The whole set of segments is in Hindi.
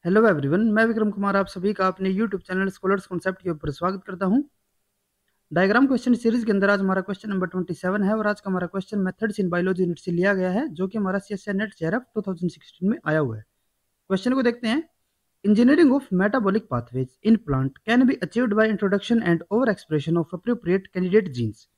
हेलो एवरीवन, मैं विक्रम कुमार आप सभी का अपने यूट्यूब चैनल स्कॉलर्स कॉन्सेप्ट के ऊपर स्वागत करता हूं। डायग्राम क्वेश्चन सीरीज के अंदर आज हमारा क्वेश्चन नंबर 27 है और आज का हमारा question methods in biology unit से लिया गया है, जो कि हमारा CSIR नेट JRF 2016 में आया हुआ है। क्वेश्चन को देखते हैं। Engineering of metabolic pathways in plant can be achieved by introduction and over expression of appropriate candidate genes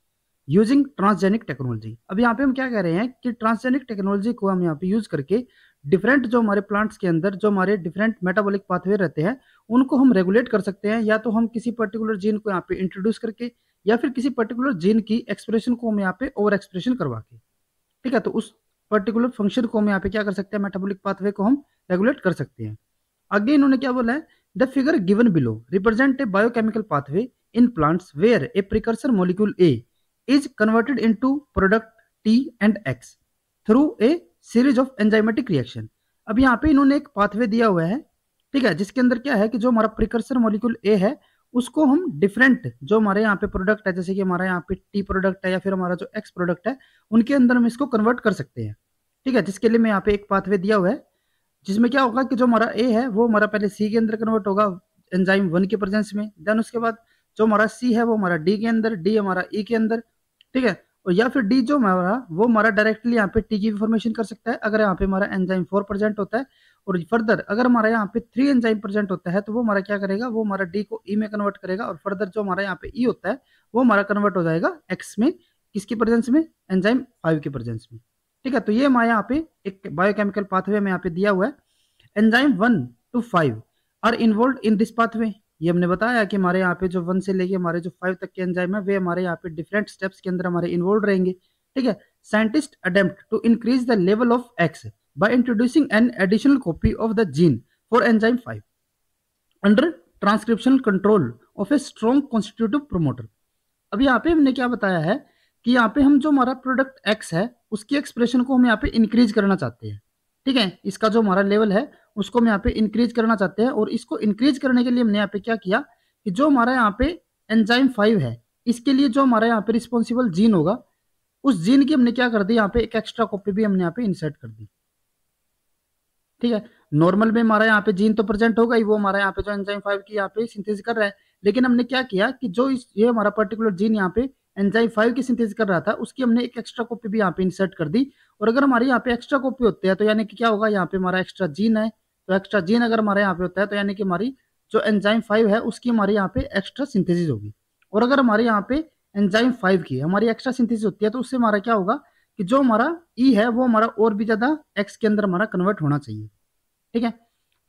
using transgenic technology. अब यहाँ पे हम क्या कह रहे हैं कि ट्रांसजेनिक टेक्नोलॉजी को हम यहाँ पे यूज करके डिफरेंट जो हमारे प्लांट्स के अंदर जो हमारे डिफरेंट मेटाबॉलिक पाथवे रहते हैं उनको हम रेगुलेट कर सकते हैं, या तो हम किसी पर्टिकुलर जीन को यहाँ पे इंट्रोड्यूस करके या फिर किसी पर्टिकुलर जीन की एक्सप्रेशन को हम यहाँ पे ओवर एक्सप्रेशन करवा के, ठीक है, तो उस पर्टिकुलर फंक्शन को हम यहाँ पे क्या कर सकते हैं, मेटाबॉलिक पाथवे को हम रेगुलेट कर सकते हैं। आगे इन्होंने क्या बोला है, the figure given below represent a biochemical pathway in plants where a precursor molecule A is converted into product T and X through a series of enzymatic reaction। अब यहाँ पे इन्होंने एक पाथवे दिया हुआ है, ठीक है, जिसके अंदर क्या है कि जो हमारा प्रिकर्सर मॉलिक्यूल ए है उसको हम डिफरेंट जो हमारे यहाँ पे प्रोडक्ट है, जैसे कि हमारा यहाँ पे टी प्रोडक्ट है या फिर हमारा जो एक्स प्रोडक्ट है, उनके अंदर हम इसको कन्वर्ट कर सकते हैं, ठीक है, जिसके लिए मैं यहाँ पे एक पाथवे दिया हुआ है, जिसमें क्या होगा कि जो हमारा ए है वो हमारा पहले सी के अंदर कन्वर्ट होगा एंजाइम 1 के प्रेजेंस में, देन उसके बाद जो हमारा सी है वो हमारा डी के अंदर, डी हमारा ई के अंदर, ठीक है, और या फिर डी जो हमारा वो हमारा डायरेक्टली यहाँ पे टी की फॉर्मेशन कर सकता है अगर यहाँ पे हमारा एंजाइम 4 प्रेजेंट होता है, और फर्दर अगर हमारा यहाँ पे 3 एंजाइम प्रेजेंट होता है तो वो हमारा क्या करेगा, वो हमारा डी को ई में कन्वर्ट करेगा, और फर्दर जो हमारा यहाँ पे ई होता है वो हमारा कन्वर्ट हो जाएगा एक्स में, किसकी प्रेजेंस में, एंजाइम 5 की प्रेजेंस में, ठीक है। तो ये हमारे यहाँ पे एक बायोकेमिकल पाथवे में यहाँ पे दिया हुआ है। Enzyme 1 to 5 are involve in this pathway. ये हमने बताया कि हमारे यहाँ पे जो 1 से लेके हमारे जो 5 तक के एंजाइम है वे हमारे यहाँ पे डिफरेंट स्टेप्स के अंदर हमारे इन्वॉल्व रहेंगे, ठीक है। Scientist attempt to increase the level of X by introducing an additional copy of the gene for enzyme 5 under transcription control of a strong constitutive promoter. अब यहाँ पे हमने क्या बताया है कि यहाँ पे हम जो हमारा प्रोडक्ट एक्स है उसकी एक्सप्रेशन को हम यहाँ पे इंक्रीज करना चाहते हैं, ठीक है, इसका जो हमारा लेवल है उसको हम यहाँ पे इंक्रीज करना चाहते हैं, और इसको इंक्रीज करने के लिए हमने यहाँ पे क्या किया कि जो हमारा यहाँ पे एंजाइम 5 है इसके लिए जो हमारा यहाँ पे रिस्पॉन्सिबल जीन होगा उस जीन की हमने क्या कर दी, यहाँ पे एक एक्स्ट्रा कॉपी भी हमने यहाँ पे इंसर्ट कर दी, ठीक है। नॉर्मल में हमारा यहाँ पे जीन तो प्रेजेंट होगा ही, वो हमारा यहाँ पे जो एंजाइम 5 की यहाँ पे सिंथेसिस कर रहा है, लेकिन हमने क्या किया कि जो ये हमारा पर्टिकुलर जीन यहाँ पे एंजाइम 5 की सिंथेसिस कर रहा था उसकी हमने एक एक्स्ट्रा कॉपी भी यहाँ पे इंसर्ट कर दी, और अगर हमारे यहाँ पे एक्स्ट्रा कॉपी होते हैं तो यानी कि क्या होगा, यहाँ पे हमारा एक्स्ट्रा जीन है, तो एक्स्ट्रा जीन अगर हमारे यहाँ पे होता है तो यानी कि हमारी जो एंजाइम 5 है उसकी हमारे यहाँ पे एक्स्ट्रा सिंथेसिस होगी, और अगर हमारे यहाँ पे एंजाइम 5 की हमारी एक्स्ट्रा सिंथेसिस होती है तो उससे हमारा क्या होगा कि जो हमारा ई है वो हमारा और भी ज्यादा एक्स के अंदर हमारा कन्वर्ट होना चाहिए, ठीक है।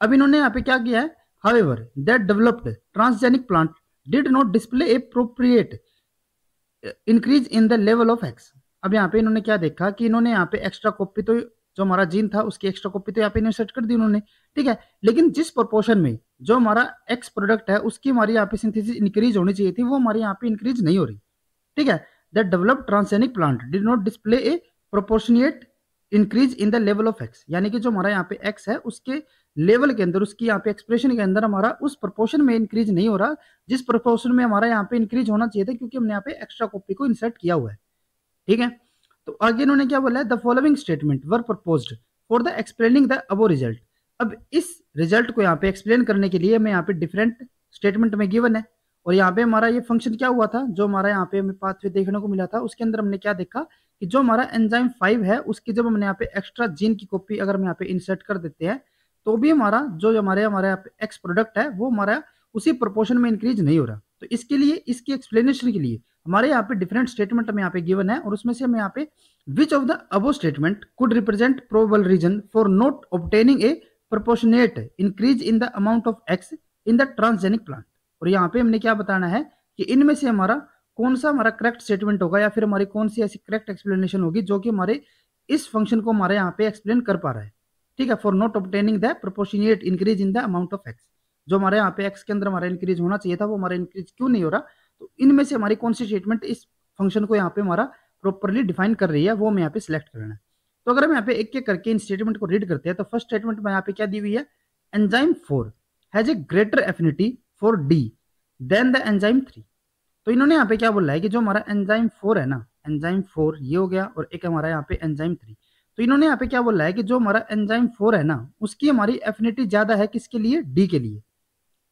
अब इन्होंने यहाँ पे क्या किया है, however that developed transgenic plant did not display appropriate increase in the level of x. अब यहाँ पे इन्होंने क्या देखा कि इन्होंने यहाँ पे एक्स्ट्रा कॉपी तो जो हमारा जीन था उसकी एक्स्ट्रा कॉपी तो यहाँ पे इंसर्ट कर दी उन्होंने, ठीक है, लेकिन जिस प्रोपोर्शन में जो हमारा एक्स प्रोडक्ट है उसकी हमारी यहाँ पे सिंथेसिस इंक्रीज होनी चाहिए थी वो हमारे यहाँ पे इंक्रीज नहीं हो रही, ठीक है। That developed transgenic plant did not display A proportionate increase in the level of x, यानी कि जो हमारा यहाँ पे एक्स है उसके लेवल के अंदर, उसकी यहाँ पे एक्सप्रेशन के अंदर हमारा उस प्रोपोर्शन में इंक्रीज नहीं हो रहा जिस प्रोपोर्शन में हमारा यहाँ पे इंक्रीज होना चाहिए था, क्योंकि हमने यहाँ पे एक्स्ट्रा कॉपी को इंसर्ट किया हुआ है, ठीक है। तो आगे इन्होंने क्या बोला है, the following statement were proposed for the explaining the above result. अब इस रिजल्ट को यहाँ पे एक्सप्लेन करने के लिए हमें यहाँ पे डिफरेंट स्टेटमेंट में गिवन है, और यहाँ पे हमारा ये फंक्शन क्या हुआ था, जो हमारा यहाँ पे हमें पाथवे देखने को मिला था उसके अंदर हमने क्या देखा कि जो हमारा एंजाइम 5 है उसकी जब हमने यहाँ पे एक्स्ट्रा जीन की कॉपी अगर हम यहाँ पे इंसर्ट कर देते हैं तो भी हमारा जो हमारे यहाँ पे एक्स प्रोडक्ट है वो हमारा उसी प्रोपोर्शन में इंक्रीज नहीं हो रहा। तो इसके लिए, इसकी एक्सप्लेनेशन के लिए हमारे यहाँ पे डिफरेंट स्टेटमेंट हमें यहाँ पे गिवन है, और उसमें से हमें यहाँ पे which of the above statement could represent probable reason for not obtaining a proportionate increase in the amount of X in the transgenic plant. और यहाँ पे हमने क्या बताना है कि इनमें से हमारा कौन सा हमारा करेक्ट स्टेटमेंट होगा या फिर हमारी कौन सी ऐसी करेक्ट एक्सप्लेनेशन होगी जो कि हमारे इस फंक्शन को हमारे यहाँ पे एक्सप्लेन कर पा रहा है, ठीक है, for not obtaining the proportionate increase in the amount of x. जो हमारे यहाँ पे एक्स के अंदर हमारा इंक्रीज होना चाहिए था वो हमारा इंक्रीज क्यों नहीं हो रहा, तो इनमें से हमारी कौन सी स्टेटमेंट इस फंक्शन को यहाँ पे हमारा प्रॉपरली डिफाइन कर रही है वो हमें यहाँ पे सिलेक्ट करना है। तो अगर हम यहाँ पे एक एक करके इन स्टेटमेंट को रीड करते हैं तो फर्स्ट स्टेटमेंट में यहाँ पे क्या दी हुई है, enzyme 4 has a greater affinity for D than the enzyme 3। तो इन्होंने यहाँ पे क्या बोला है कि जो हमारा एंजाइम 4 है ना, एंजाइम 4 ये हो गया, और एक हमारा यहाँ पे एंजाइम 3, तो इन्होंने यहाँ पे क्या बोला है कि जो हमारा एंजाइम 4 है ना, उसकी हमारी एफिनिटी ज्यादा है किसके लिए, डी के लिए।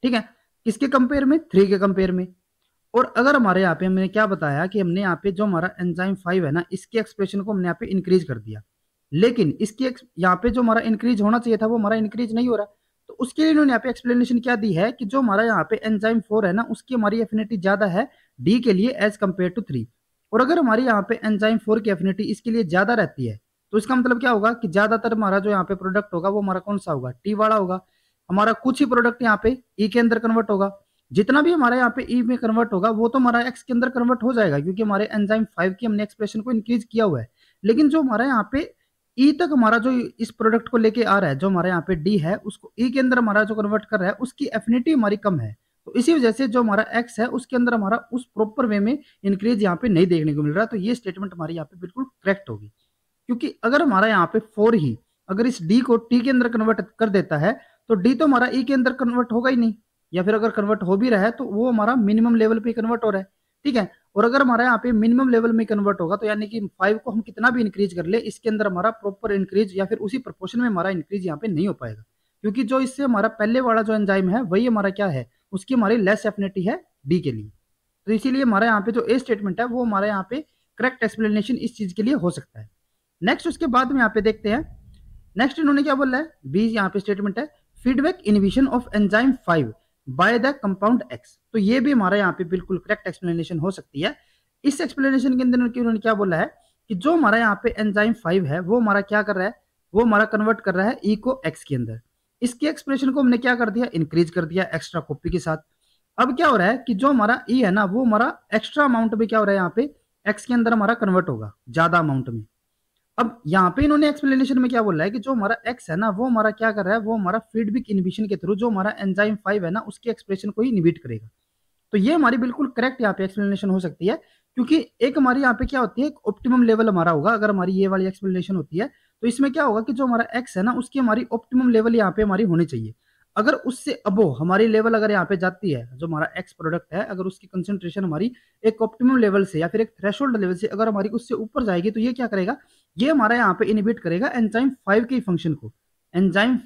ठीक है, किसके कंपेयर में, 3 के कंपेयर में। और अगर हमारे यहाँ पे हमने क्या बताया कि हमने यहाँ पे जो हमारा एंजाइम 5 है ना, इसके एक्सप्रेशन को हमने यहाँ पे इंक्रीज कर दिया, लेकिन इसकी यहाँ पे जो हमारा इंक्रीज होना चाहिए था वो हमारा इंक्रीज नहीं हो रहा। तो उसके लिए इन्होंने यहाँ पे एक्सप्लेनेशन क्या दी है कि जो हमारा यहाँ पे एंजाइम 4 है ना, उसकी हमारी एफिनिटी ज्यादा है डी के लिए एज कम्पेयर टू 3। और अगर हमारी यहाँ पे एंजाइम 4 की एफिनिटी इसके लिए ज्यादा रहती है, तो इसका मतलब क्या होगा कि ज्यादातर हमारा जो यहाँ पे प्रोडक्ट होगा वो हमारा कौन सा होगा, टी वाला होगा। हमारा कुछ ही प्रोडक्ट यहाँ पे ई के अंदर कन्वर्ट होगा। जितना भी हमारे यहाँ पे ई में कन्वर्ट होगा वो तो हमारा एक्स के अंदर कन्वर्ट हो जाएगा, क्योंकि हमारे एंजाइम 5 की हमने एक्सप्रेशन को इंक्रीज किया हुआ है। लेकिन जो हमारा यहाँ पे ई तक हमारा जो इस प्रोडक्ट को लेके आ रहा है, जो हमारे यहाँ पे डी है, उसको ई के अंदर हमारा जो कन्वर्ट कर रहा है उसकी एफिनिटी हमारी कम है। तो इसी वजह से जो हमारा एक्स है उसके अंदर हमारा उस प्रॉपर वे में इंक्रीज यहाँ पे नहीं देखने को मिल रहा। तो ये स्टेटमेंट हमारी यहाँ पे बिल्कुल करेक्ट होगी, क्योंकि अगर हमारा यहाँ पे 4 ही अगर इस डी को टी के अंदर कन्वर्ट कर देता है, तो डी तो हमारा ई के अंदर कन्वर्ट होगा ही नहीं, या फिर अगर कन्वर्ट हो भी रहा है तो वो हमारा मिनिमम लेवल पे कन्वर्ट हो रहा है। ठीक है, और अगर हमारा यहाँ पे मिनिमम लेवल में कन्वर्ट होगा तो यानी कि 5 को हम कितना भी इंक्रीज कर ले, इसके अंदर हमारा प्रॉपर इंक्रीज या फिर उसी प्रोपोर्शन में हमारा इंक्रीज यहाँ पे नहीं हो पाएगा, क्योंकि जो इससे हमारा पहले वाला जो एंजाइम है वही हमारा क्या है, उसकी हमारी लेस एफिनिटी है डी के लिए। तो इसीलिए हमारे यहाँ पे जो ए स्टेटमेंट है वो हमारे यहाँ पे करेक्ट एक्सप्लेनेशन इस चीज के लिए हो सकता है। नेक्स्ट उसके बाद में यहाँ पे देखते हैं, नेक्स्ट इन्होंने क्या बोला है, बी यहाँ पे स्टेटमेंट है feedback inhibition of enzyme 5 by the compound x. तो ये भी हमारा यहाँ पे बिल्कुल करेक्ट एक्सप्लेनेशन हो सकती है। इस एक्सप्लेनेशन के अंदर उन्होंने क्या बोला है कि जो हमारा यहाँ पे एंजाइम 5 है वो हमारा क्या कर रहा है, वो हमारा कन्वर्ट कर रहा है ई को एक्स के अंदर। इसके एक्सप्रेशन को हमने क्या कर दिया, इंक्रीज कर दिया एक्स्ट्रा कॉपी के साथ। अब क्या हो रहा है कि जो हमारा ई है ना, वो हमारा एक्स्ट्रा अमाउंट में क्या हो रहा है, यहाँ पे एक्स के अंदर हमारा कन्वर्ट होगा ज्यादा अमाउंट में। अब यहाँ पे इन्होंने एक्सप्लेनेशन में क्या बोला है कि जो हमारा एक्स है ना, वो हमारा क्या कर रहा है, वो हमारा फीडबैक इनहिबिशन के थ्रू जो हमारा एंजाइम 5 है ना, उसके एक्सप्रेशन को ही इनहिबिट करेगा। तो ये हमारी बिल्कुल करेक्ट यहाँ पे एक्सप्लेनेशन हो सकती है, क्योंकि एक हमारी यहाँ पे क्या होती है, एक ऑप्टिमम लेवल हमारा होगा। अगर हमारी ये वाली एक्सप्लेनेशन होती है तो इसमें क्या होगा कि जो हमारा एक्स है ना, उसकी हमारी ऑप्टिमम लेवल यहाँ पे हमारी होनी चाहिए। अगर उससे अबो हमारी लेवल अगर यहाँ पे जाती है, जो हमारा एक्स प्रोडक्ट है, अगर उसकी कंसेंट्रेशन हमारी एक ऑप्टिमम लेवल से या फिर एक थ्रेशोल्ड लेवल से अगर हमारी उससे ऊपर जाएगी, तो ये क्या करेगा, ये हमारा यहाँ पे इनहिबिट करेगा एंजाइम 5 के फंक्शन को, एंजाइम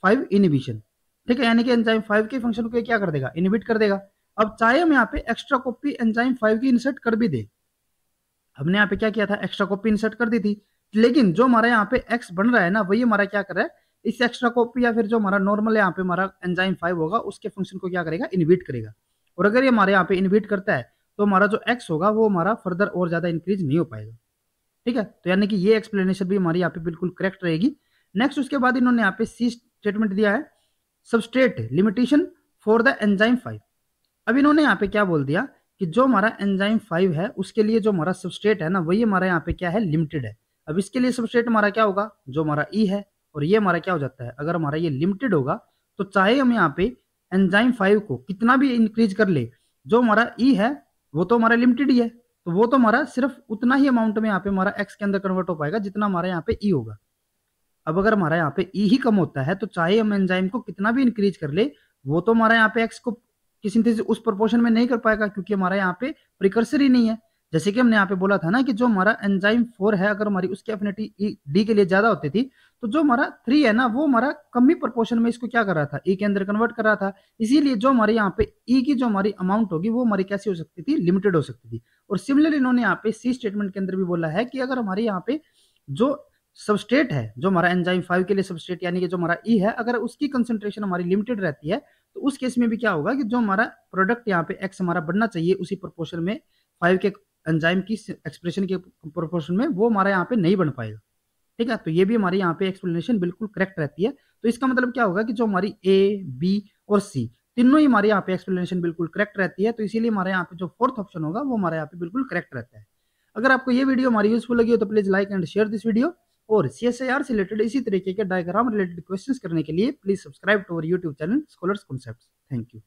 5 इनहिबिशन। ठीक है, यानी कि एंजाइम 5 के फंक्शन को क्या कर देगा, इनहिबिट कर देगा। अब चाहे हम यहाँ पे एक्स्ट्रा कॉपी एंजाइम 5 की इंसर्ट कर भी दे, हमने यहाँ पे क्या किया था, एक्स्ट्रा कॉपी इंसर्ट कर दी थी, लेकिन जो हमारा यहाँ पे एक्स बन रहा है ना, वही हमारा क्या कर रहा है, इस एक्स्ट्रा कॉपी या फिर जो हमारा नॉर्मल यहाँ पे हमारा एंजाइम 5 होगा उसके फंक्शन को क्या करेगा, इनहिबिट करेगा। और अगर ये हमारे यहाँ पे इनहिबिट करता है तो हमारा जो एक्स होगा वो हमारा फर्दर और ज्यादा इंक्रीज नहीं हो पाएगा। ठीक है, तो यानी कि ये एक्सप्लेनेशन भी हमारी यहाँ पे बिल्कुल करेक्ट रहेगी। नेक्स्ट उसके बाद इन्होंने यहाँ पे सी स्टेटमेंट दिया है, substrate limitation for the enzyme 5। अब इन्होंने यहाँ पे क्या बोल दिया कि जो हमारा एंजाइम 5 है उसके लिए जो हमारा सबस्ट्रेट है ना, वही हमारा यहाँ पे क्या है, लिमिटेड है। अब इसके लिए सबस्ट्रेट हमारा क्या होगा, जो हमारा ई है, और ये हमारा क्या हो जाता है, अगर हमारा ये लिमिटेड होगा तो चाहे हम यहाँ पे एंजाइम 5 को कितना भी इंक्रीज कर ले, जो हमारा ई है वो तो हमारा लिमिटेड ही है, तो वो तो हमारा सिर्फ उतना ही अमाउंट में यहाँ पे हमारा एक्स के अंदर कन्वर्ट हो पाएगा जितना हमारे यहाँ पे ई होगा। अब अगर हमारा यहाँ पे ई ही कम होता है तो चाहे हम एंजाइम को कितना भी इंक्रीज कर ले, वो तो हमारा यहाँ पे एक्स को किसी तरह से उस प्रोपोर्शन में नहीं कर पाएगा, क्योंकि हमारा यहाँ पे प्रिकर्सर ही नहीं है। जैसे कि हमने यहाँ पे बोला था ना कि जो हमारा एंजाइम 4 है, अगर हमारी उसकी एफिनिटी डी के लिए ज्यादा होती थी, तो जो हमारा 3 है ना, वो हमारा कम ही प्रोपोर्शन में इसको क्या कर रहा था, ई के अंदर कन्वर्ट कर रहा था। इसीलिए जो हमारे यहाँ पे ई की जो हमारी अमाउंट होगी वो हमारी कैसी हो सकती थी, लिमिटेड हो सकती थी। और सिमिलरली इन्होंने यहाँ पे सी स्टेटमेंट के अंदर भी बोला है कि अगर हमारे यहाँ पे जो सबस्ट्रेट है, जो हमारा एंजाइम 5 के लिए सबस्ट्रेट यानी कि जो हमारा ई है, अगर उसकी कंसेंट्रेशन हमारी लिमिटेड रहती है, तो उस केस में भी क्या होगा कि जो हमारा प्रोडक्ट यहाँ पे एक्स हमारा बनना चाहिए उसी प्रोपोर्शन में 5 के एंजाइम की एक्सप्रेशन के प्रोपोर्शन में, वो हमारा यहाँ पे नहीं बन पाएगा। ठीक है, तो ये भी हमारी यहाँ पे एक्सप्लेनेशन बिल्कुल करेक्ट रहती है। तो इसका मतलब क्या होगा कि जो हमारी ए, बी और सी तीनों ही हमारे यहाँ पे एक्सप्लेनेशन बिल्कुल करेक्ट रहती है। तो इसीलिए हमारे यहाँ पे जो फोर्थ ऑप्शन होगा वो हमारे यहाँ पे बिल्कुल करेक्ट रहता है। अगर आपको ये वीडियो हमारी यूजफुल लगी हो तो please like and share this video, और CSIR से रिलेटेड इसी तरीके के डायग्राम रिलेटेड क्वेश्चंस करने के लिए please subscribe to our YouTube channel Scholars Concepts. Thank you.